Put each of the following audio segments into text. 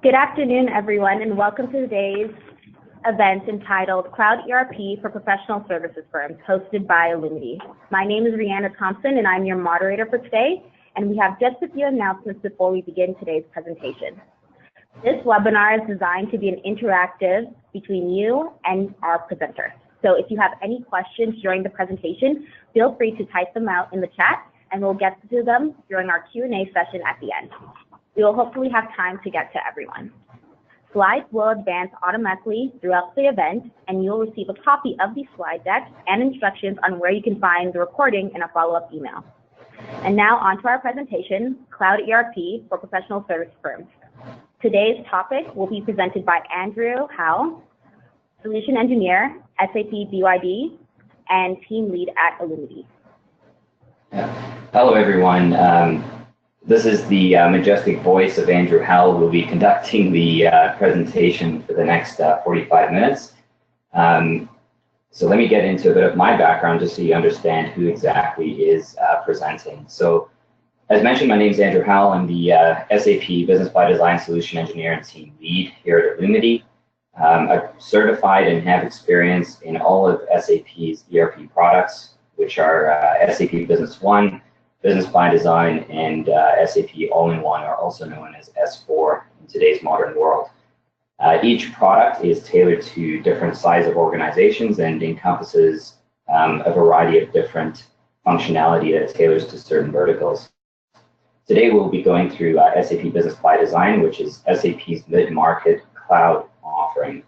Good afternoon, everyone, and welcome to today's event entitled Cloud ERP for Professional Services Firms, hosted by Illumity. My name is Rihanna Thompson, and I'm your moderator for today, and we have just a few announcements before we begin today's presentation. This webinar is designed to be an interactive between you and our presenter. So if you have any questions during the presentation, feel free to type them out in the chat, and we'll get to them during our Q&A session at the end. We will hopefully have time to get to everyone. Slides will advance automatically throughout the event, and you'll receive a copy of the slide deck and instructions on where you can find the recording in a follow-up email. And now on to our presentation, Cloud ERP for Professional Service Firms. Today's topic will be presented by Andrew Howell, Solution Engineer, SAP BYD, and Team Lead at Illumity. Hello, everyone. This is the majestic voice of Andrew Howell, who will be conducting the presentation for the next 45 minutes. So let me get into a bit of my background just so you understand who exactly is presenting. So as mentioned, my name is Andrew Howell. I'm the SAP Business ByDesign Solution Engineer and Team Lead here at Illumity. I'm certified and have experience in all of SAP's ERP products, which are SAP Business One, Business ByDesign, and SAP All-in-One, or also known as S4 in today's modern world. Each product is tailored to different size of organizations and encompasses a variety of different functionality that tailors to certain verticals. Today we'll be going through SAP Business ByDesign, which is SAP's mid-market cloud offering.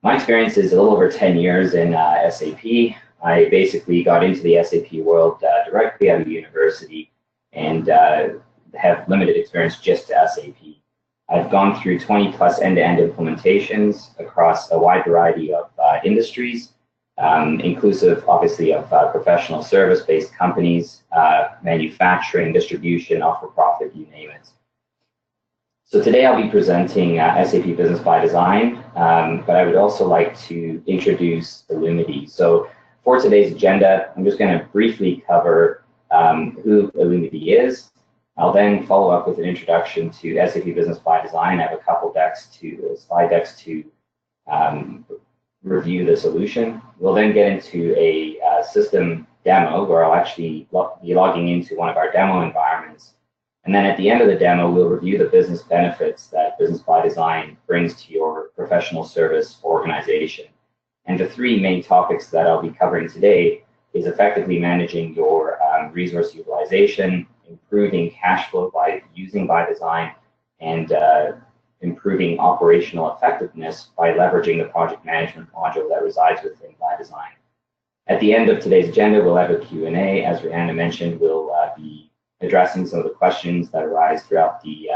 My experience is a little over 10 years in SAP. I basically got into the SAP world directly out of university and have limited experience just to SAP. I've gone through 20 plus end-to-end implementations across a wide variety of industries, inclusive obviously of professional service-based companies, manufacturing, distribution, not-for-profit, you name it. So today I'll be presenting SAP Business ByDesign, but I would also like to introduce Illumity. So for today's agenda, I'm just going to briefly cover who Illumity is. I'll then follow up with an introduction to SAP Business ByDesign. I have a couple slide decks to review the solution. We'll then get into a system demo where I'll actually be logging into one of our demo environments. And then at the end of the demo, we'll review the business benefits that Business ByDesign brings to your professional service organization. And the three main topics that I'll be covering today is effectively managing your resource utilization, improving cash flow by using ByDesign, and improving operational effectiveness by leveraging the project management module that resides within ByDesign. At the end of today's agenda, we'll have a Q&A. As Rihanna mentioned, we'll be addressing some of the questions that arise throughout the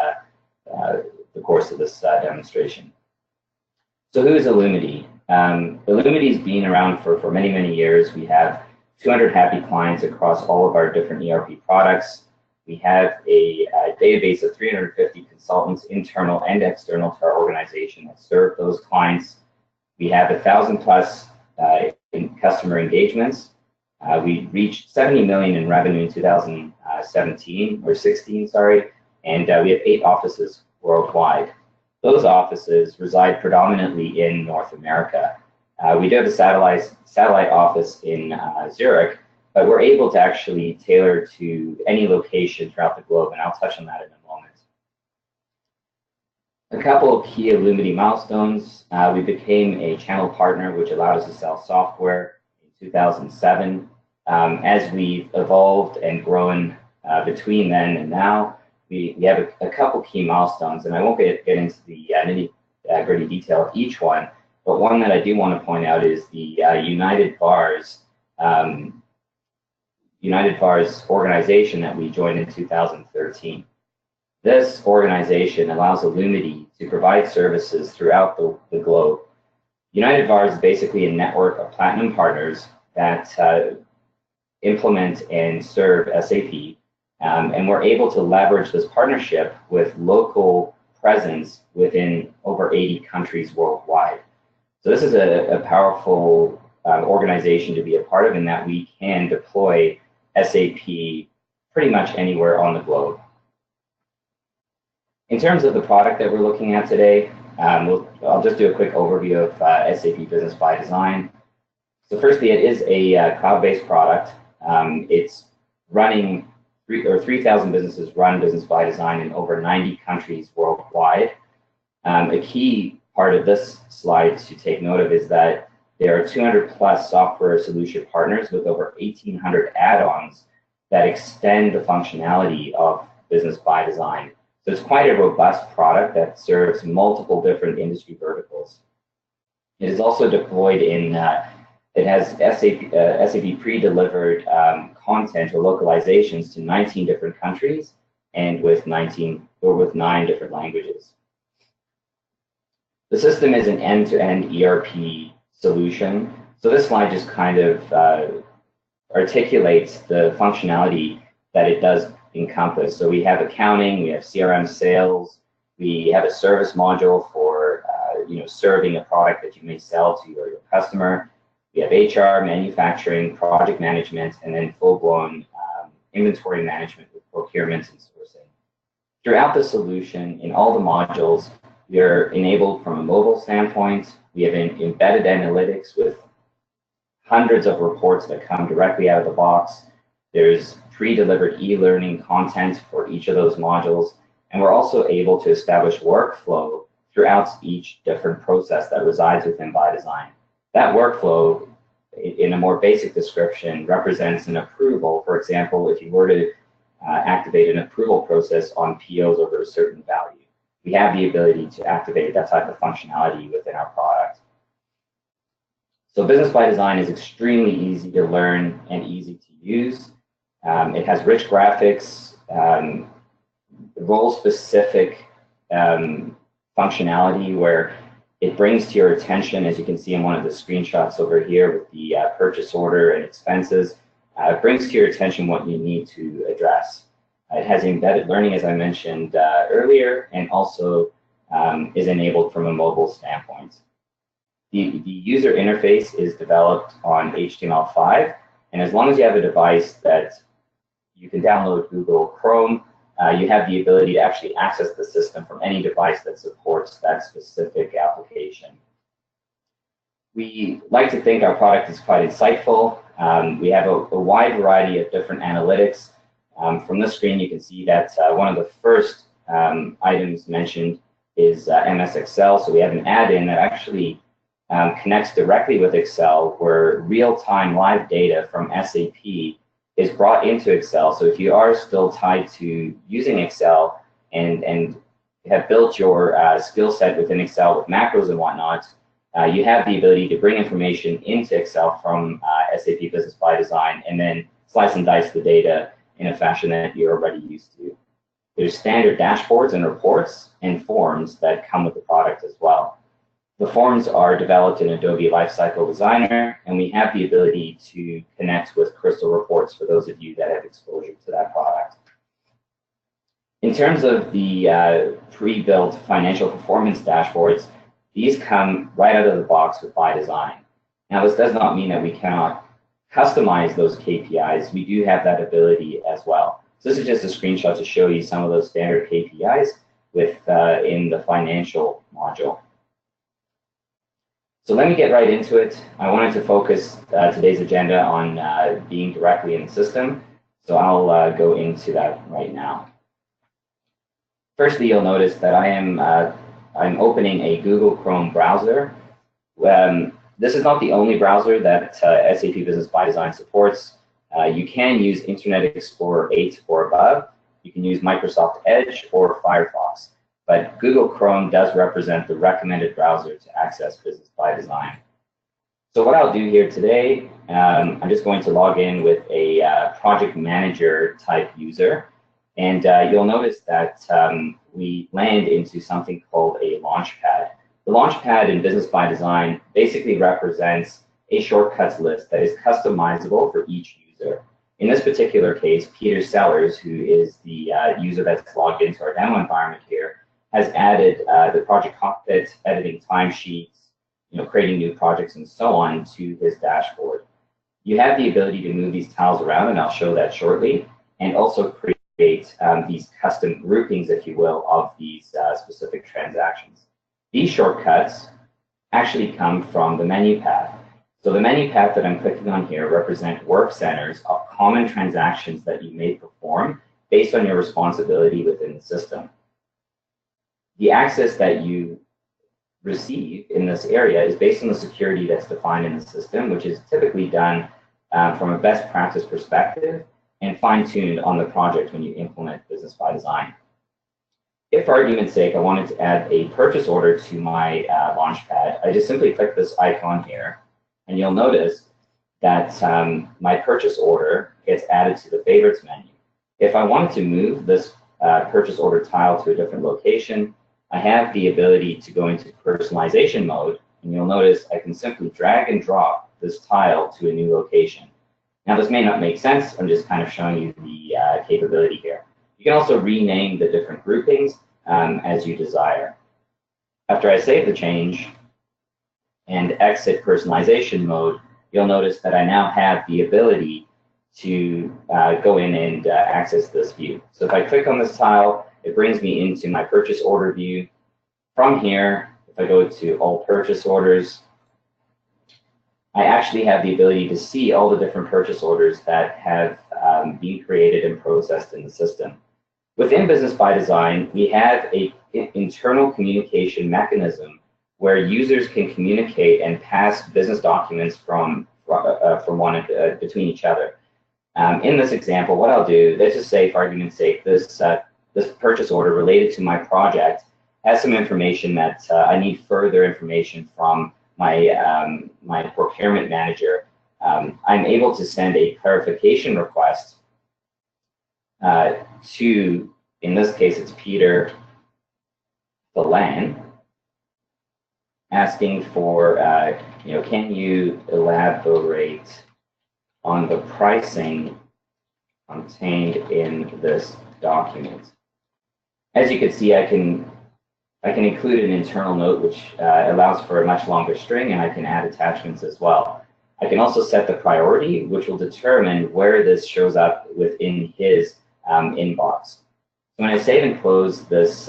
course of this demonstration. So who is Illumity? Illumity's been around for many, many years. We have 200 happy clients across all of our different ERP products. We have a database of 350 consultants, internal and external, to our organization that serve those clients. We have 1,000 plus customer engagements. We reached 70 million in revenue in 2016, sorry, and we have 8 offices worldwide. Those offices reside predominantly in North America. We do have a satellite office in Zurich, but we're able to actually tailor to any location throughout the globe, and I'll touch on that in a moment. A couple of key Illumity milestones. We became a channel partner, which allowed us to sell software in 2007. As we've evolved and grown between then and now, we have a couple key milestones, and I won't get into the nitty-gritty detail of each one, but one that I do want to point out is the United VARs organization that we joined in 2013. This organization allows Illumity to provide services throughout the globe. United VARs is basically a network of platinum partners that implement and serve SAP. And we're able to leverage this partnership with local presence within over 80 countries worldwide. So this is a powerful organization to be a part of, in that we can deploy SAP pretty much anywhere on the globe. In terms of the product that we're looking at today, I'll just do a quick overview of SAP Business ByDesign. So firstly, it is a cloud-based product. It's running 3,000 businesses run Business ByDesign in over 90 countries worldwide. A key part of this slide to take note of is that there are 200 plus software solution partners with over 1,800 add-ons that extend the functionality of Business ByDesign. So it's quite a robust product that serves multiple different industry verticals. It is also deployed in, it has SAP pre-delivered content or localizations to 19 different countries and with 9 different languages. The system is an end-to-end ERP solution. So this slide just kind of articulates the functionality that it does encompass. So we have accounting, we have CRM sales, we have a service module for serving a product that you may sell to your customer. We have HR, manufacturing, project management, and then full-blown inventory management with procurement and sourcing. Throughout the solution, in all the modules, we are enabled from a mobile standpoint. We have embedded analytics with hundreds of reports that come directly out of the box. There's pre-delivered e-learning content for each of those modules. And we're also able to establish workflow throughout each different process that resides within ByDesign. That workflow, in a more basic description, represents an approval. For example, if you were to activate an approval process on POs over a certain value, we have the ability to activate that type of functionality within our product. So Business ByDesign is extremely easy to learn and easy to use. It has rich graphics, role-specific functionality where it brings to your attention, as you can see in one of the screenshots over here with the purchase order and expenses, it brings to your attention what you need to address. It has embedded learning, as I mentioned earlier, and also is enabled from a mobile standpoint. The user interface is developed on HTML5, and as long as you have a device that you can download Google Chrome, you have the ability to actually access the system from any device that supports that specific application. We like to think our product is quite insightful. We have a wide variety of different analytics. From this screen, you can see that one of the first items mentioned is MS Excel. So we have an add-in that actually connects directly with Excel, where real-time live data from SAP is brought into Excel. So if you are still tied to using Excel and have built your skill set within Excel with macros and whatnot, you have the ability to bring information into Excel from SAP Business ByDesign and then slice and dice the data in a fashion that you're already used to. There's standard dashboards and reports and forms that come with the product as well. The forms are developed in Adobe Lifecycle Designer, and we have the ability to connect with Crystal Reports for those of you that have exposure to that product. In terms of the pre-built financial performance dashboards, these come right out of the box with ByDesign. Now, this does not mean that we cannot customize those KPIs. We do have that ability as well. So this is just a screenshot to show you some of those standard KPIs in the financial module. So let me get right into it. I wanted to focus today's agenda on being directly in the system. So I'll go into that right now. Firstly, you'll notice that I'm opening a Google Chrome browser. This is not the only browser that SAP Business ByDesign supports. You can use Internet Explorer 8 or above. You can use Microsoft Edge or Firefox. But Google Chrome does represent the recommended browser to access Business ByDesign. So what I'll do here today, I'm just going to log in with a project manager type user. And you'll notice that we land into something called a launchpad. The launchpad in Business ByDesign basically represents a shortcuts list that is customizable for each user. In this particular case, Peter Sellers, who is the user that's logged into our demo environment here, has added the project cockpit, editing timesheets, creating new projects, and so on to his dashboard. You have the ability to move these tiles around, and I'll show that shortly, and also create create these custom groupings, if you will, of these specific transactions. These shortcuts actually come from the menu path. So the menu path that I'm clicking on here represent work centers of common transactions that you may perform based on your responsibility within the system. The access that you receive in this area is based on the security that's defined in the system, which is typically done from a best practice perspective and fine-tuned on the project when you implement Business ByDesign. If, for argument's sake, I wanted to add a purchase order to my Launchpad, I just simply click this icon here, and you'll notice that my purchase order gets added to the favorites menu. If I wanted to move this purchase order tile to a different location, I have the ability to go into personalization mode, and you'll notice I can simply drag and drop this tile to a new location. Now, this may not make sense. I'm just kind of showing you the capability here. You can also rename the different groupings as you desire. After I save the change and exit personalization mode, you'll notice that I now have the ability to go in and access this view. So if I click on this tile, it brings me into my purchase order view. From here, if I go to all purchase orders, I actually have the ability to see all the different purchase orders that have been created and processed in the system. Within Business ByDesign, we have an internal communication mechanism where users can communicate and pass business documents between each other. In this example, what I'll do, let's just say, for argument's sake, this purchase order related to my project has some information that I need further information from my procurement manager. I'm able to send a clarification request to, in this case, it's Peter Delan, asking for, can you elaborate on the pricing contained in this document? As you can see, I can include an internal note which allows for a much longer string, and I can add attachments as well. I can also set the priority, which will determine where this shows up within his inbox. So when I save and close this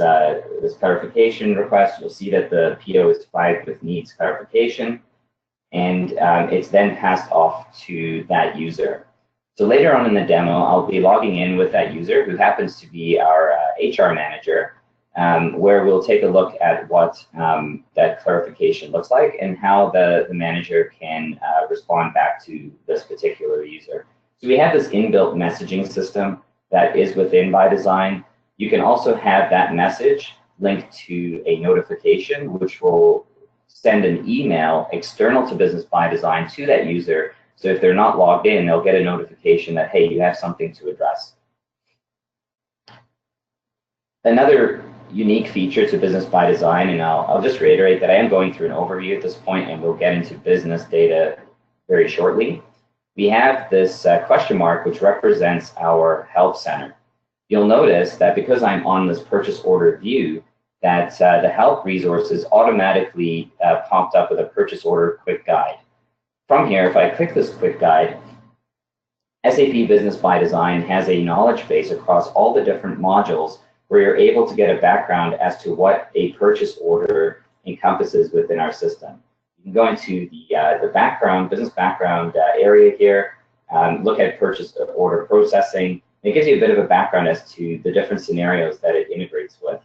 clarification request, you'll see that the PO is flagged with needs clarification, and it's then passed off to that user. So later on in the demo, I'll be logging in with that user, who happens to be our HR manager, where we'll take a look at what that clarification looks like and how the manager can respond back to this particular user. So we have this inbuilt messaging system that is within ByDesign. You can also have that message linked to a notification, which will send an email external to Business ByDesign to that user. So if they're not logged in, they'll get a notification that, hey, you have something to address. Another unique feature to Business ByDesign, and I'll just reiterate that I am going through an overview at this point, and we'll get into business data very shortly. We have this question mark, which represents our help center. You'll notice that because I'm on this purchase order view, that the help resources automatically popped up with a purchase order quick guide. From here, if I click this quick guide, SAP Business ByDesign has a knowledge base across all the different modules where you're able to get a background as to what a purchase order encompasses within our system. You can go into the background, business background area here, look at purchase order processing. It gives you a bit of a background as to the different scenarios that it integrates with.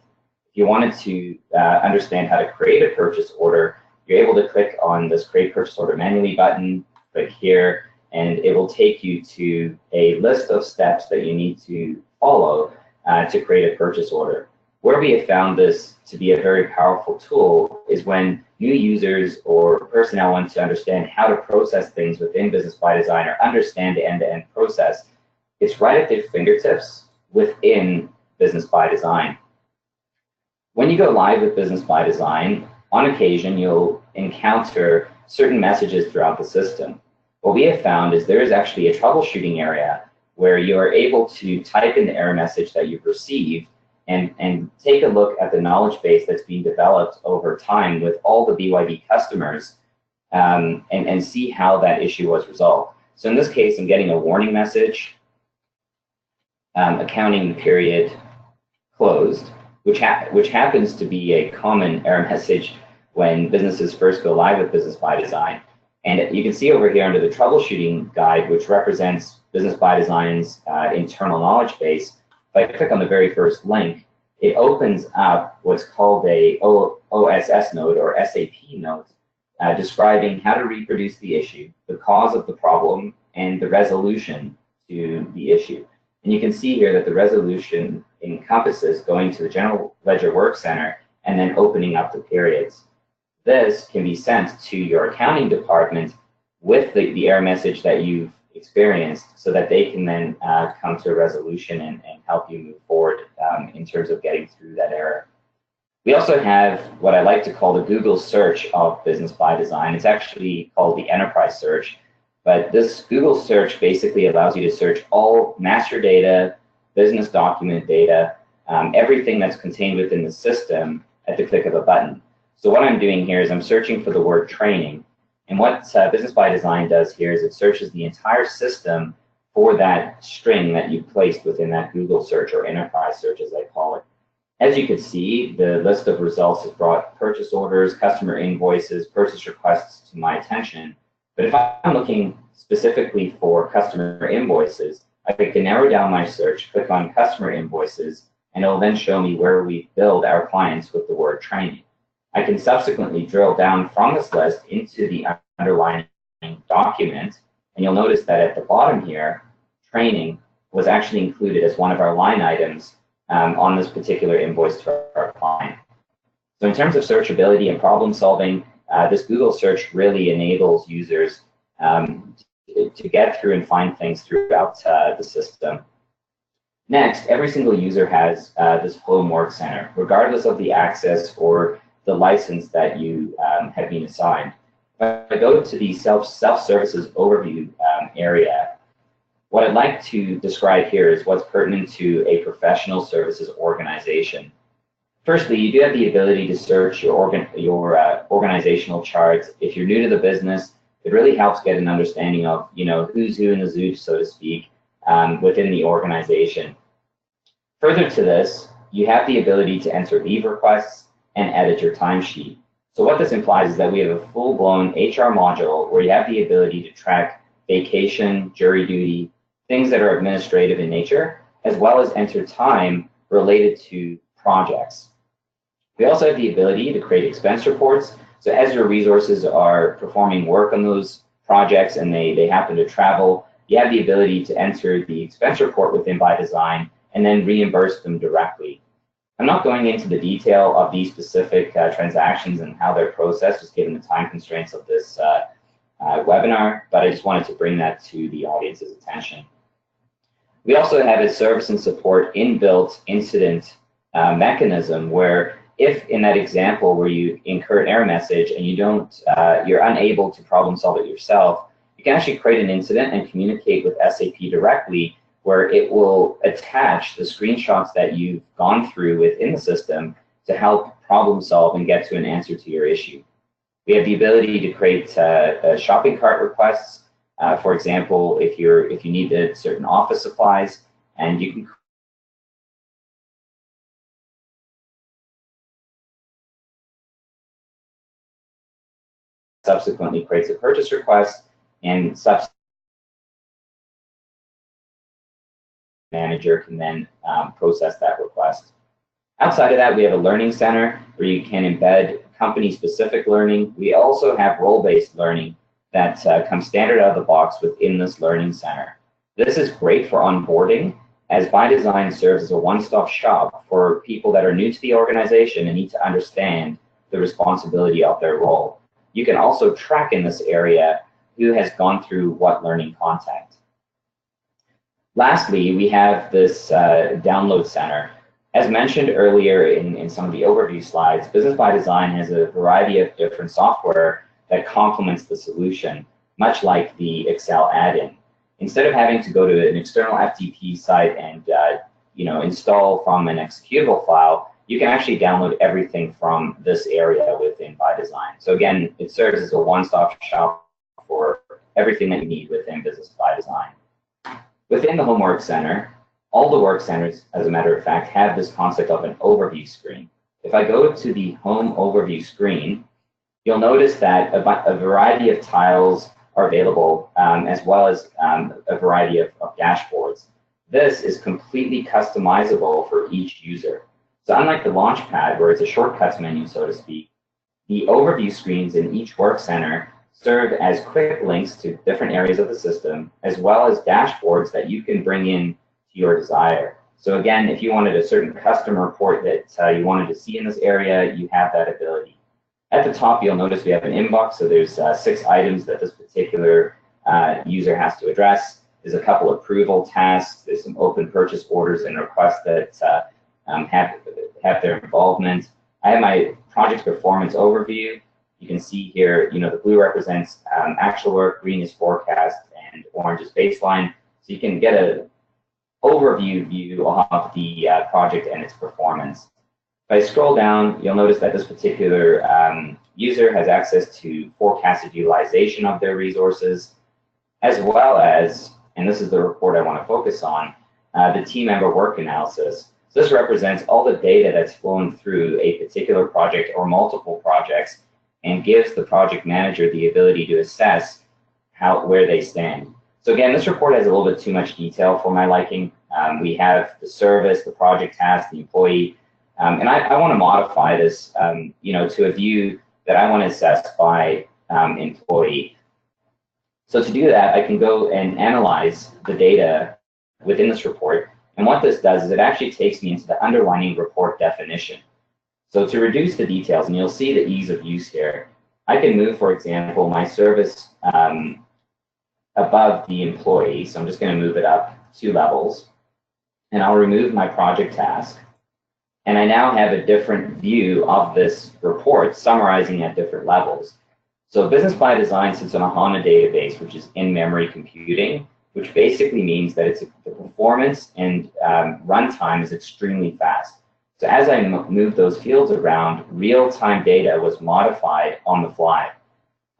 If you wanted to understand how to create a purchase order, you're able to click on this Create Purchase Order Manually button, click here, and it will take you to a list of steps that you need to follow to create a purchase order. Where we have found this to be a very powerful tool is when new users or personnel want to understand how to process things within Business ByDesign or understand the end-to-end process. It's right at their fingertips within Business ByDesign. When you go live with Business ByDesign, on occasion you'll encounter certain messages throughout the system. What we have found is there is actually a troubleshooting area where you are able to type in the error message that you've received and take a look at the knowledge base that's being developed over time with all the BYD customers and see how that issue was resolved. So in this case, I'm getting a warning message accounting period closed, which happens to be a common error message when businesses first go live with Business ByDesign. And you can see over here under the troubleshooting guide, which represents Business ByDesign's internal knowledge base. If I click on the very first link, it opens up what's called a OSS note or SAP note, describing how to reproduce the issue, the cause of the problem, and the resolution to the issue. And you can see here that the resolution encompasses going to the General Ledger Work Center and then opening up the periods. This can be sent to your accounting department with the error message that you've experienced so that they can then come to a resolution and help you move forward in terms of getting through that error. We also have what I like to call the Google search of Business ByDesign. It's actually called the Enterprise Search, but this Google search basically allows you to search all master data, business document data, everything that's contained within the system at the click of a button. So what I'm doing here is I'm searching for the word training. And what Business ByDesign does here is it searches the entire system for that string that you placed within that Google search or enterprise search, as I call it. As you can see, the list of results has brought purchase orders, customer invoices, purchase requests to my attention. But if I'm looking specifically for customer invoices, I can narrow down my search, click on customer invoices, and it will then show me where we billed our clients with the word training. I can subsequently drill down from this list into the underlying document, and you'll notice that at the bottom here, training was actually included as one of our line items on this particular invoice to our client. So in terms of searchability and problem solving, this Google search really enables users to get through and find things throughout the system. Next, every single user has this Home Work Center, regardless of the access or the license that you have been assigned. If I go to the self-services overview area, what I'd like to describe here is what's pertinent to a professional services organization. Firstly, you do have the ability to search your organizational charts. If you're new to the business, it really helps get an understanding of, who's who in the zoo, so to speak, within the organization. Further to this, you have the ability to enter leave requests and edit your timesheet. So what this implies is that we have a full-blown HR module where you have the ability to track vacation, jury duty, things that are administrative in nature, as well as enter time related to projects. We also have the ability to create expense reports. So as your resources are performing work on those projects and they happen to travel, you have the ability to enter the expense report within ByDesign and then reimburse them directly. I'm not going into the detail of these specific transactions and how they're processed, just given the time constraints of this webinar, but I just wanted to bring that to the audience's attention. We also have a service and support inbuilt incident mechanism where if in that example where you incur an error message and you're unable to problem solve it yourself, you can actually create an incident and communicate with SAP directly, where it will attach the screenshots that you've gone through within the system to help problem solve and get to an answer to your issue. We have the ability to create shopping cart requests. For example, if you needed certain office supplies, and you can subsequently creates a purchase request and manager can then process that request. Outside of that, we have a learning center where you can embed company-specific learning. We also have role-based learning that comes standard out of the box within this learning center. This is great for onboarding, as ByDesign serves as a one-stop shop for people that are new to the organization and need to understand the responsibility of their role. You can also track in this area who has gone through what learning content. Lastly, we have this download center. As mentioned earlier in some of the overview slides, Business ByDesign has a variety of different software that complements the solution, much like the Excel add-in. Instead of having to go to an external FTP site and install from an executable file, you can actually download everything from this area within ByDesign. So again, it serves as a one-stop shop for everything that you need within Business ByDesign. Within the Homework Center, All the work centers, as a matter of fact, have this concept of an overview screen. If I go to the home overview screen, you'll notice that a variety of tiles are available, as well as a variety of dashboards. This is completely customizable for each user. So unlike the Launchpad, where it's a shortcuts menu, so to speak, the overview screens in each work center serve as quick links to different areas of the system, as well as dashboards that you can bring in to your desire. So again, if you wanted a certain customer report that you wanted to see in this area, you have that ability. At the top, you'll notice we have an inbox, so there's 6 items that this particular user has to address. There's a couple approval tasks, there's some open purchase orders and requests that have their involvement. I have my project performance overview. You can see here, the blue represents actual work, green is forecast, and orange is baseline. So you can get an overview view of the project and its performance. If I scroll down, you'll notice that this particular user has access to forecasted utilization of their resources, as well as, and this is the report I want to focus on, the team member work analysis. So this represents all the data that's flown through a particular project or multiple projects and gives the project manager the ability to assess where they stand. So again, this report has a little bit too much detail for my liking. We have the service, the project task, the employee, and I want to modify this, to a view that I want to assess by employee. So to do that, I can go and analyze the data within this report. And what this does is it actually takes me into the underlying report definition. So to reduce the details, and you'll see the ease of use here, I can move, for example, my service above the employee. So I'm just going to move it up 2 levels. And I'll remove my project task. And I now have a different view of this report, summarizing at different levels. So Business ByDesign sits on a HANA database, which is in-memory computing, which basically means that the performance and runtime is extremely fast. So as I move those fields around, real-time data was modified on the fly.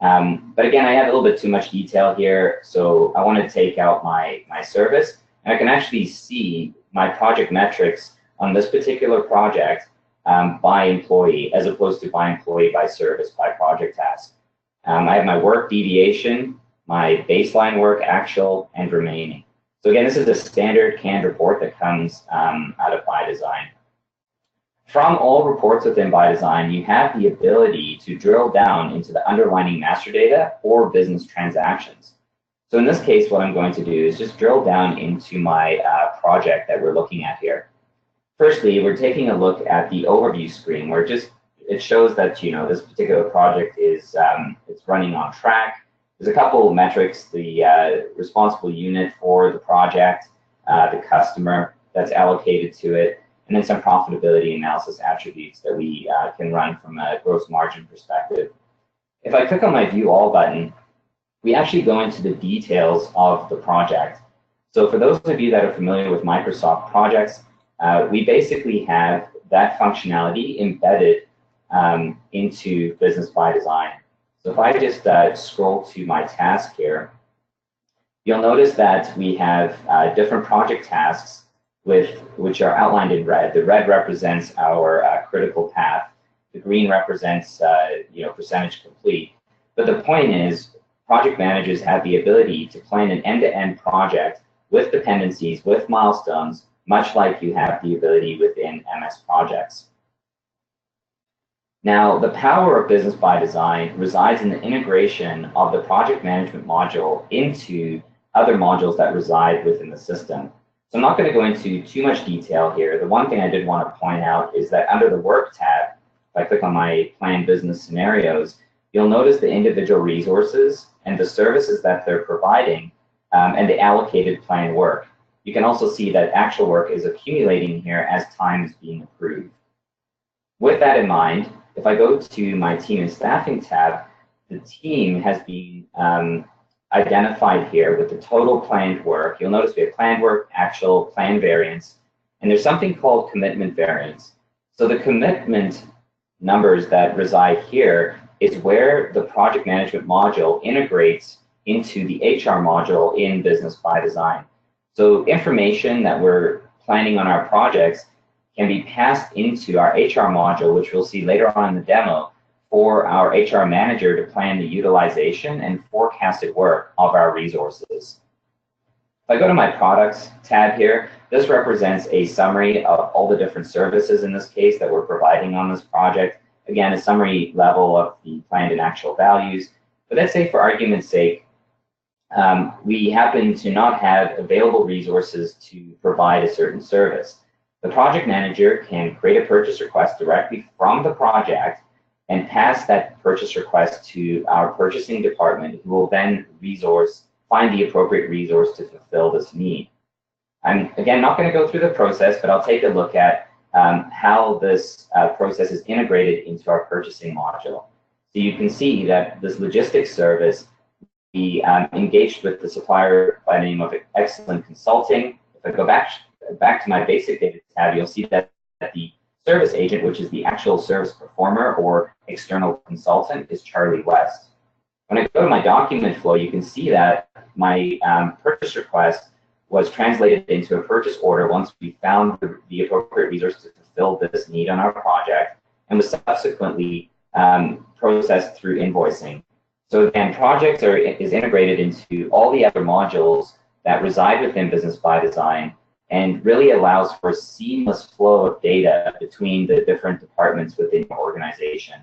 But again, I have a little bit too much detail here, so I want to take out my service, and I can actually see my project metrics on this particular project by employee, as opposed to by employee, by service, by project task. I have my work deviation, my baseline work, actual, and remaining. So again, this is a standard canned report that comes out of ByDesign. From all reports within ByDesign, you have the ability to drill down into the underlying master data or business transactions. So in this case, what I'm going to do is just drill down into my project that we're looking at here. Firstly, we're taking a look at the overview screen where it shows that this particular project is it's running on track. There's a couple of metrics: the responsible unit for the project, the customer that's allocated to it, and then some profitability analysis attributes that we can run from a gross margin perspective. If I click on my View All button, we actually go into the details of the project. So for those of you that are familiar with Microsoft projects, we basically have that functionality embedded into Business ByDesign. So if I just scroll to my task here, you'll notice that we have different project tasks which are outlined in red. The red represents our critical path. The green represents percentage complete. But the point is, project managers have the ability to plan an end-to-end project with dependencies, with milestones, much like you have the ability within MS Projects. Now, the power of Business ByDesign resides in the integration of the project management module into other modules that reside within the system. So I'm not going to go into too much detail here. The one thing I did want to point out is that under the Work tab, if I click on my Planned Business Scenarios, you'll notice the individual resources and the services that they're providing and the allocated planned work. You can also see that actual work is accumulating here as time is being approved. With that in mind, if I go to my Team and Staffing tab, the team has been identified here with the total planned work. You'll notice we have planned work, actual, planned variance, and there's something called commitment variance. So the commitment numbers that reside here is where the project management module integrates into the HR module in Business ByDesign. So information that we're planning on our projects can be passed into our HR module, which we'll see later on in the demo, for our HR manager to plan the utilization and forecasted work of our resources. If I go to my products tab here, this represents a summary of all the different services in this case that we're providing on this project. Again, a summary level of the planned and actual values. But let's say for argument's sake, we happen to not have available resources to provide a certain service. The project manager can create a purchase request directly from the project and pass that purchase request to our purchasing department, who will then find the appropriate resource to fulfill this need. I'm, again, not going to go through the process, but I'll take a look at how this process is integrated into our purchasing module. So you can see that this logistics service, we engaged with the supplier by the name of Excellent Consulting. If I go back to my basic data tab, you'll see that the service agent, which is the actual service performer or external consultant, is Charlie West. When I go to my document flow, you can see that my purchase request was translated into a purchase order once we found the appropriate resource to fulfill this need on our project, and was subsequently processed through invoicing. So again, projects is integrated into all the other modules that reside within Business ByDesign, and really allows for a seamless flow of data between the different departments within your organization.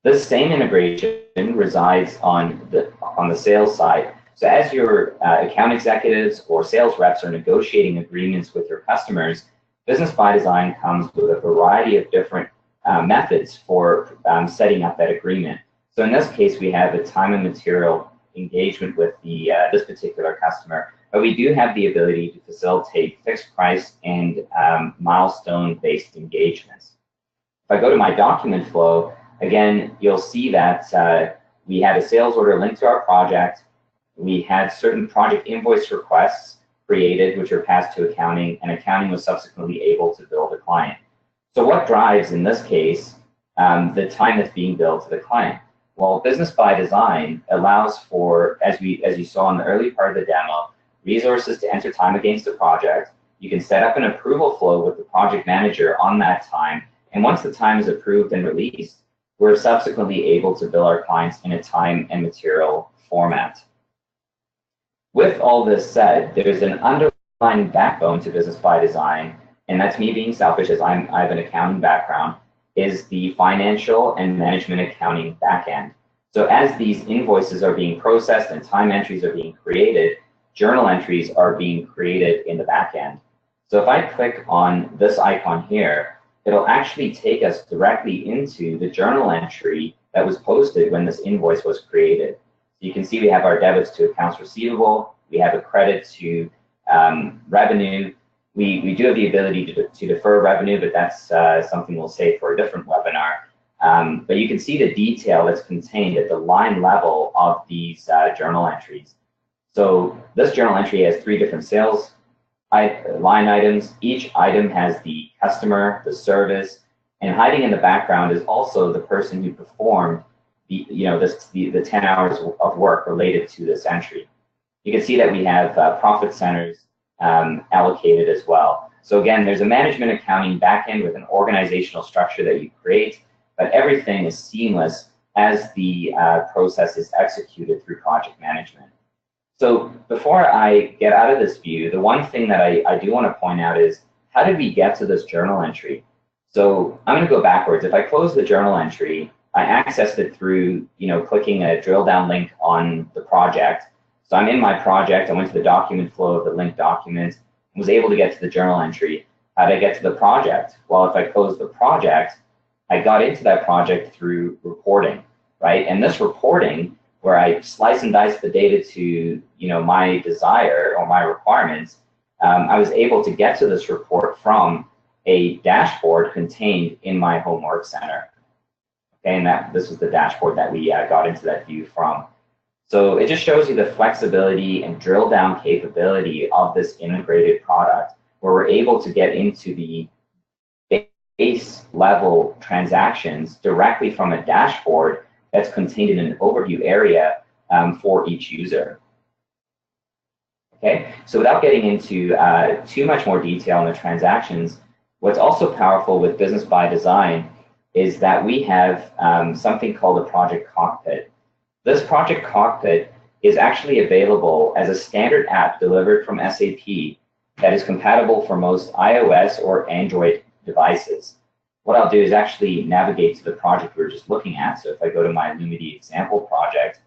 This same integration resides on the sales side. So as your account executives or sales reps are negotiating agreements with your customers, Business ByDesign comes with a variety of different methods for setting up that agreement. So in this case, we have a time and material engagement with this particular customer, but we do have the ability to facilitate fixed price and milestone-based engagements. If I go to my document flow, again, you'll see that we had a sales order linked to our project. We had certain project invoice requests created, which are passed to accounting, and accounting was subsequently able to bill the client. So what drives, in this case, the time that's being billed to the client? Well, Business ByDesign allows for, as you saw in the early part of the demo, resources to enter time against the project. You can set up an approval flow with the project manager on that time, and once the time is approved and released, we're subsequently able to bill our clients in a time and material format. With all this said, there's an underlying backbone to Business ByDesign, and that's me being selfish as I have an accounting background, is the financial and management accounting backend. So as these invoices are being processed and time entries are being created, journal entries are being created in the backend. So if I click on this icon here, it'll actually take us directly into the journal entry that was posted when this invoice was created. You can see we have our debits to accounts receivable, we have a credit to revenue. We do have the ability to defer revenue, but that's something we'll save for a different webinar. But you can see the detail that's contained at the line level of these journal entries. So this journal entry has 3 different sales line items. Each item has the customer, the service, and hiding in the background is also the person who performed the 10 hours of work related to this entry. You can see that we have profit centers allocated as well. So again, there's a management accounting backend with an organizational structure that you create, but everything is seamless as the process is executed through project management. So before I get out of this view, the one thing that I do want to point out is, how did we get to this journal entry? So I'm going to go backwards. If I close the journal entry, I accessed it through clicking a drill down link on the project. So I'm in my project, I went to the document flow of the linked document, and was able to get to the journal entry. How did I get to the project? Well, if I close the project, I got into that project through reporting, right? And this reporting, where I slice and dice the data to my desire or my requirements, I was able to get to this report from a dashboard contained in my home work center. Okay, and this was the dashboard that we got into that view from. So it just shows you the flexibility and drill down capability of this integrated product, where we're able to get into the base level transactions directly from a dashboard that's contained in an overview area for each user. Okay, so without getting into too much more detail on the transactions, what's also powerful with Business ByDesign is that we have something called a project cockpit. This project cockpit is actually available as a standard app delivered from SAP that is compatible for most iOS or Android devices. What I'll do is actually navigate to the project we were just looking at. So if I go to my Lumity example project,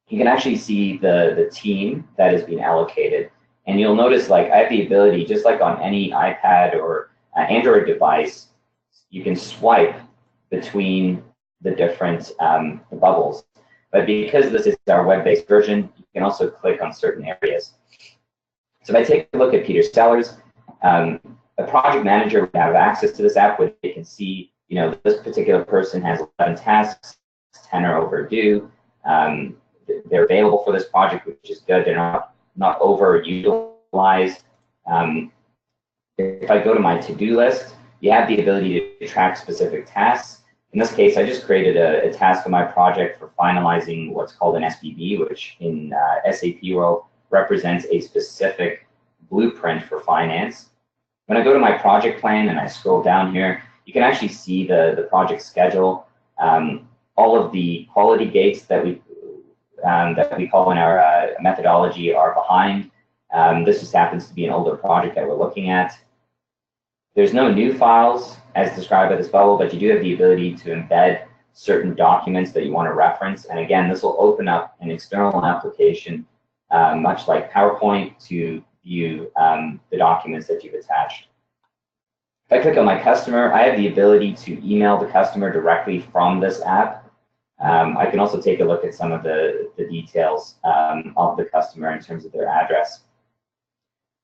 you can actually see the team that has been allocated. And you'll notice, like, I have the ability, just like on any iPad or Android device, you can swipe between the different bubbles. But because this is our web-based version, you can also click on certain areas. So if I take a look at Peter Sellers, a project manager would have access to this app where they can see, you know, this particular person has 11 tasks, 10 are overdue. They're available for this project, which is good. They're not overutilized. If I go to my to-do list, you have the ability to track specific tasks. In this case, I just created a task for my project for finalizing what's called an SBB, which in SAP world represents a specific blueprint for finance. When I go to my project plan and I scroll down here, you can actually see the project schedule, all of the quality gates that we call in our methodology are behind. This just happens to be an older project that we're looking at. There's no new files as described by this bubble, but you do have the ability to embed certain documents that you want to reference. And again, this will open up an external application, much like PowerPoint, to view the documents that you've attached. If I click on my customer, I have the ability to email the customer directly from this app. I can also take a look at some of the details of the customer in terms of their address.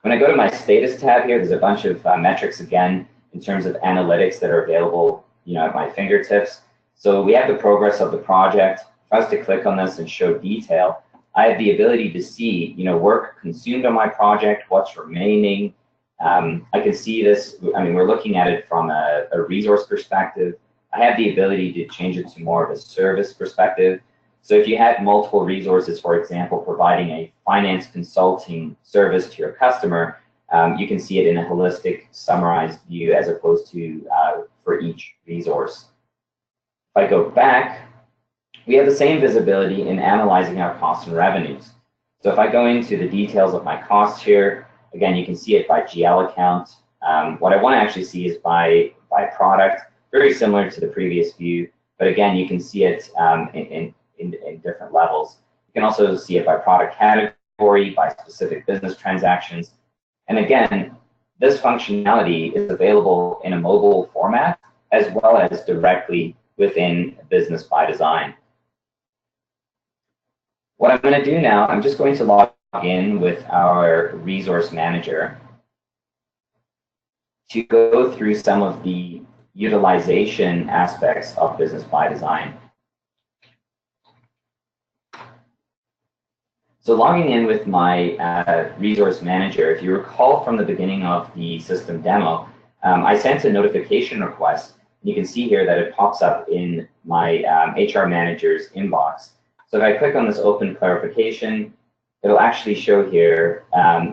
When I go to my status tab here, there's a bunch of metrics again in terms of analytics that are available, you know, at my fingertips. So we have the progress of the project. If I was to click on this and show detail, I have the ability to see, you know, work consumed on my project, what's remaining. I can see this. I mean, we're looking at it from a resource perspective. I have the ability to change it to more of a service perspective. So if you had multiple resources, for example, providing a finance consulting service to your customer, you can see it in a holistic, summarized view as opposed to for each resource. If I go back, we have the same visibility in analyzing our costs and revenues. So if I go into the details of my costs here, again, you can see it by GL account. What I want to actually see is by product, very similar to the previous view, but again, you can see it in different levels. You can also see it by product category, by specific business transactions. And again, this functionality is available in a mobile format as well as directly within Business ByDesign. What I'm going to do now, I'm just going to log in with our resource manager to go through some of the utilization aspects of Business ByDesign. So logging in with my resource manager, if you recall from the beginning of the system demo, I sent a notification request. You can see here that it pops up in my HR manager's inbox. So if I click on this open clarification, it'll actually show here,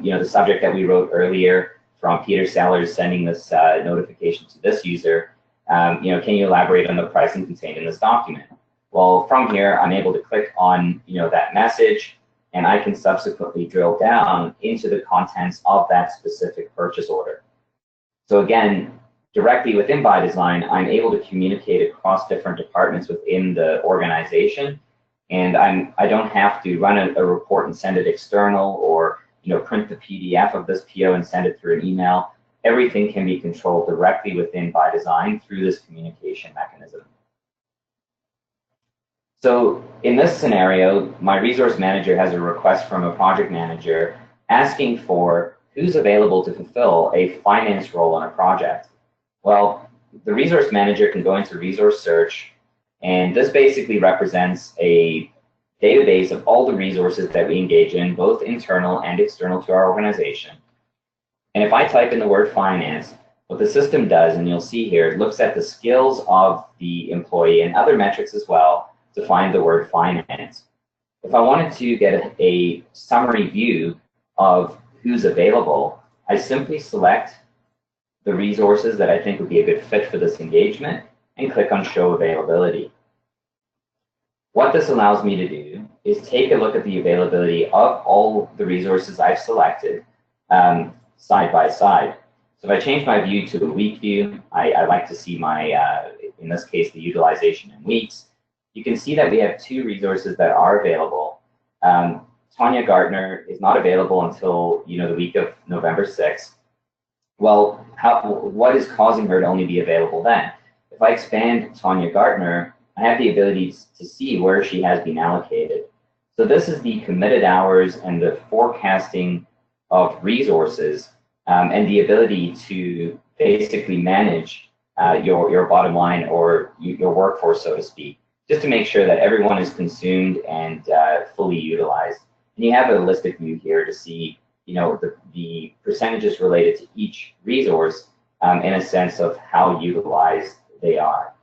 you know, the subject that we wrote earlier from Peter Sellers sending this notification to this user. You know, can you elaborate on the pricing contained in this document? Well, from here, I'm able to click on, you know, that message, and I can subsequently drill down into the contents of that specific purchase order. So again, directly within ByDesign, I'm able to communicate across different departments within the organization, and I don't have to run a report and send it external, or, you know, print the PDF of this PO and send it through an email. Everything can be controlled directly within ByDesign through this communication mechanism. So in this scenario, my resource manager has a request from a project manager asking for who's available to fulfill a finance role on a project. Well, the resource manager can go into resource search, and this basically represents a database of all the resources that we engage in, both internal and external to our organization. And if I type in the word finance, what the system does, and you'll see here, it looks at the skills of the employee and other metrics as well to find the word finance. If I wanted to get a summary view of who's available, I simply select the resources that I think would be a good fit for this engagement and click on Show Availability. What this allows me to do is take a look at the availability of all the resources I've selected side by side. So if I change my view to a week view, I like to see my, in this case, the utilization in weeks. You can see that we have 2 resources that are available. Tanya Gartner is not available until the week of November 6th. Well, what is causing her to only be available then? If I expand Tanya Gartner, I have the ability to see where she has been allocated. So this is the committed hours and the forecasting of resources and the ability to basically manage your bottom line or your workforce, so to speak, just to make sure that everyone is consumed and fully utilized. And you have a holistic view here to see the percentages related to each resource in a sense of how utilized they are.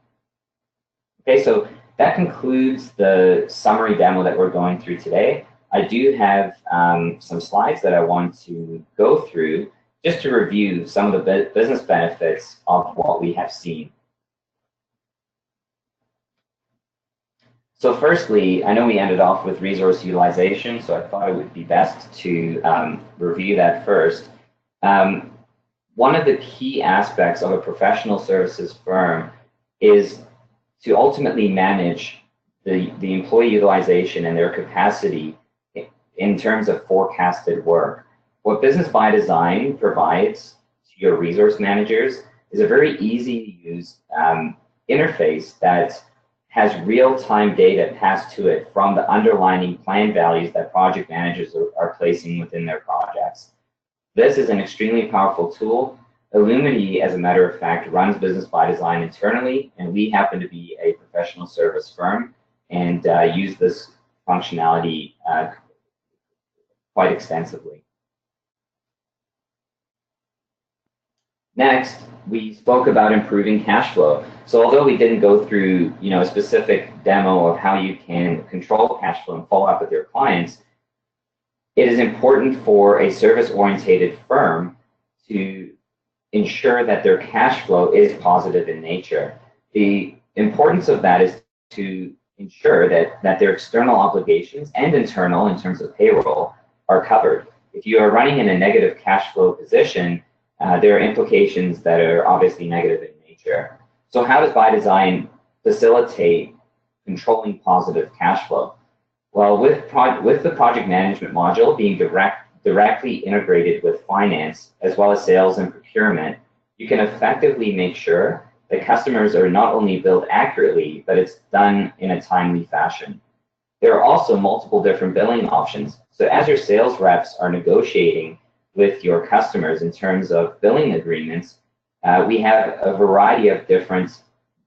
Okay, so that concludes the summary demo that we're going through today. I do have some slides that I want to go through just to review some of the business benefits of what we have seen. So firstly, I know we ended off with resource utilization, so I thought it would be best to review that first. One of the key aspects of a professional services firm is to ultimately manage the employee utilization and their capacity in terms of forecasted work. What Business ByDesign provides to your resource managers is a very easy to use interface that has real-time data passed to it from the underlying plan values that project managers are placing within their projects. This is an extremely powerful tool. Illumity, as a matter of fact, runs Business ByDesign internally, and we happen to be a professional service firm and use this functionality quite extensively. Next, we spoke about improving cash flow. So although we didn't go through a specific demo of how you can control cash flow and follow up with your clients, it is important for a service-oriented firm to ensure that their cash flow is positive in nature. The importance of that is to ensure that their external obligations and internal, in terms of payroll, are covered. If you are running in a negative cash flow position, there are implications that are obviously negative in nature. So how does ByDesign facilitate controlling positive cash flow? Well, with the project management module being directly integrated with finance, as well as sales and procurement, you can effectively make sure that customers are not only billed accurately, but it's done in a timely fashion. There are also multiple different billing options. So as your sales reps are negotiating with your customers in terms of billing agreements, we have a variety of different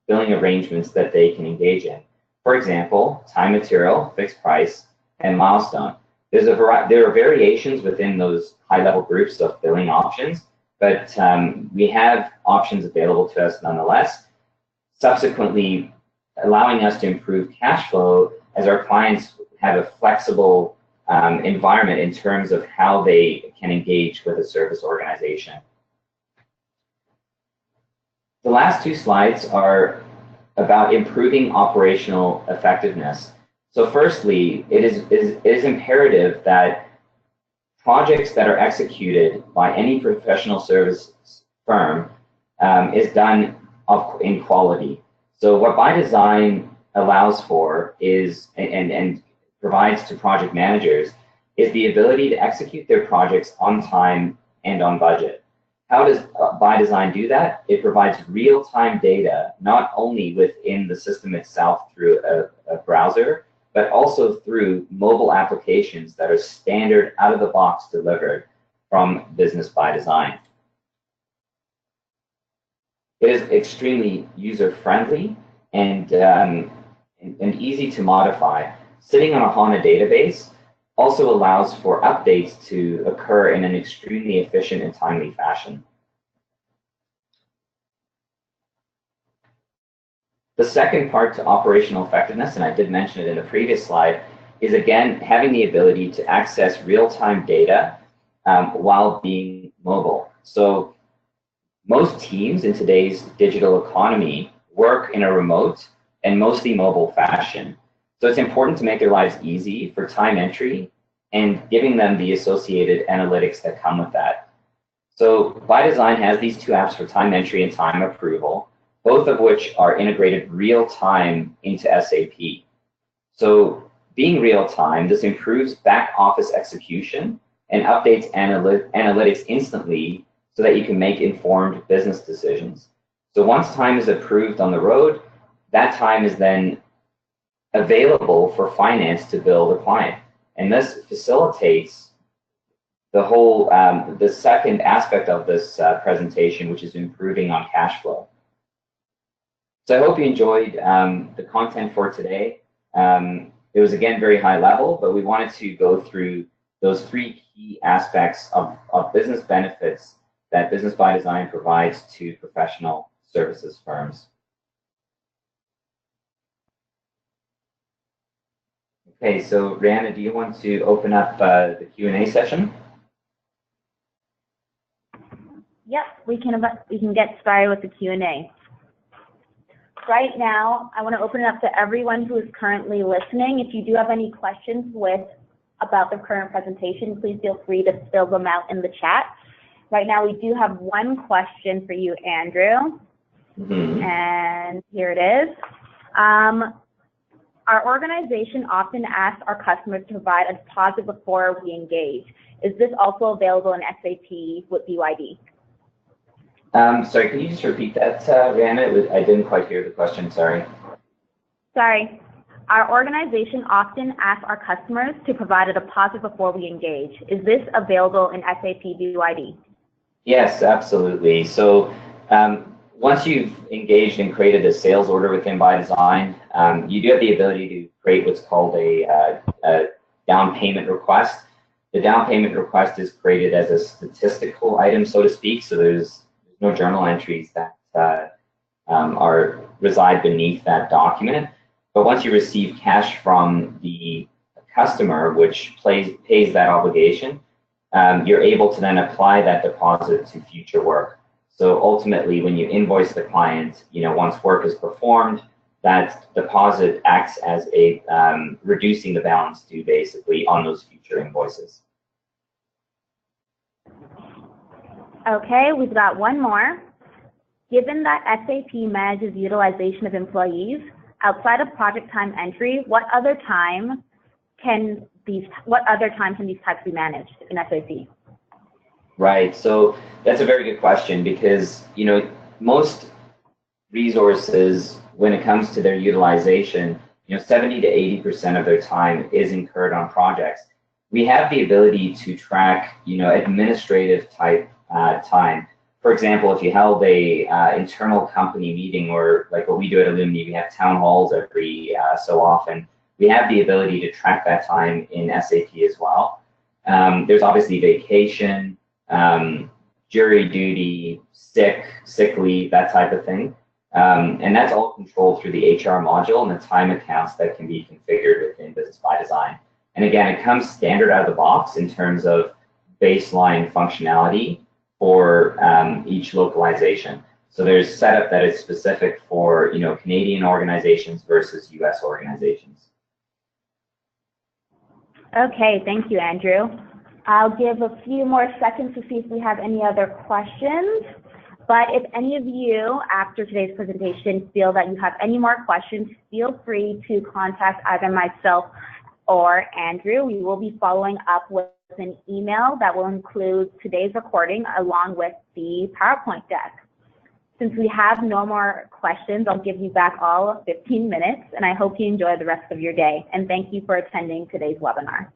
billing arrangements that they can engage in. For example, time material, fixed price, and milestone. There are variations within those high-level groups of billing options, but we have options available to us nonetheless, subsequently allowing us to improve cash flow as our clients have a flexible environment in terms of how they can engage with a service organization. The last 2 slides are about improving operational effectiveness. So firstly, it is imperative that projects that are executed by any professional service firm is done in quality. So what ByDesign allows for is, and provides to project managers, is the ability to execute their projects on time and on budget. How does ByDesign do that? It provides real-time data, not only within the system itself through a browser, but also through mobile applications that are standard out-of-the-box delivered from Business ByDesign. It is extremely user-friendly and easy to modify. Sitting on a HANA database also allows for updates to occur in an extremely efficient and timely fashion. The second part to operational effectiveness, and I did mention it in the previous slide, is again having the ability to access real-time data while being mobile. So most teams in today's digital economy work in a remote and mostly mobile fashion. So it's important to make their lives easy for time entry and giving them the associated analytics that come with that. So ByDesign has these two apps for time entry and time approval, both of which are integrated real time into SAP. So being real time, this improves back office execution and updates analytics instantly so that you can make informed business decisions. So once time is approved on the road, that time is then available for finance to bill the client. And this facilitates the whole, the second aspect of this presentation, which is improving on cash flow. So I hope you enjoyed the content for today. It was, again, very high level, but we wanted to go through those three key aspects of business benefits that Business ByDesign provides to professional services firms. Okay, so Rihanna, do you want to open up the Q&A session? Yep, we can get started with the Q&A. Right now, I want to open it up to everyone who is currently listening. If you do have any questions about the current presentation, please feel free to fill them out in the chat. Right now, we do have one question for you, Andrew. And here it is. Our organization often asks our customers to provide a deposit before we engage. Is this also available in SAP with BYD? Sorry, can you just repeat that, Rihanna? I didn't quite hear the question, sorry. Sorry. Our organization often asks our customers to provide a deposit before we engage. Is this available in SAP ByD? Yes, absolutely. So once you've engaged and created a sales order within ByDesign, you do have the ability to create what's called a down payment request. The down payment request is created as a statistical item, so to speak, so there's no journal entries that reside beneath that document. But once you receive cash from the customer, which pays that obligation, you're able to then apply that deposit to future work. So ultimately, when you invoice the client, once work is performed, that deposit acts as a reducing the balance due basically on those future invoices. Okay, we've got one more. Given that SAP manages utilization of employees outside of project time entry, what other time can these types be managed in SAP? Right. So that's a very good question because most resources, when it comes to their utilization, 70 to 80% of their time is incurred on projects. We have the ability to track, administrative type time. For example, if you held a internal company meeting, or like what we do at Alumni, we have town halls every so often. We have the ability to track that time in SAP as well. There's obviously vacation, jury duty, sick leave, that type of thing. And that's all controlled through the HR module and the time accounts that can be configured within Business ByDesign. And again, it comes standard out of the box in terms of baseline functionality for each localization. So there's setup that is specific for Canadian organizations versus US organizations. Okay, thank you, Andrew. I'll give a few more seconds to see if we have any other questions. But if any of you, after today's presentation, feel that you have any more questions, feel free to contact either myself or Andrew. We will be following up with an email that will include today's recording along with the PowerPoint deck. Since we have no more questions, I'll give you back all of 15 minutes, and I hope you enjoy the rest of your day. And thank you for attending today's webinar.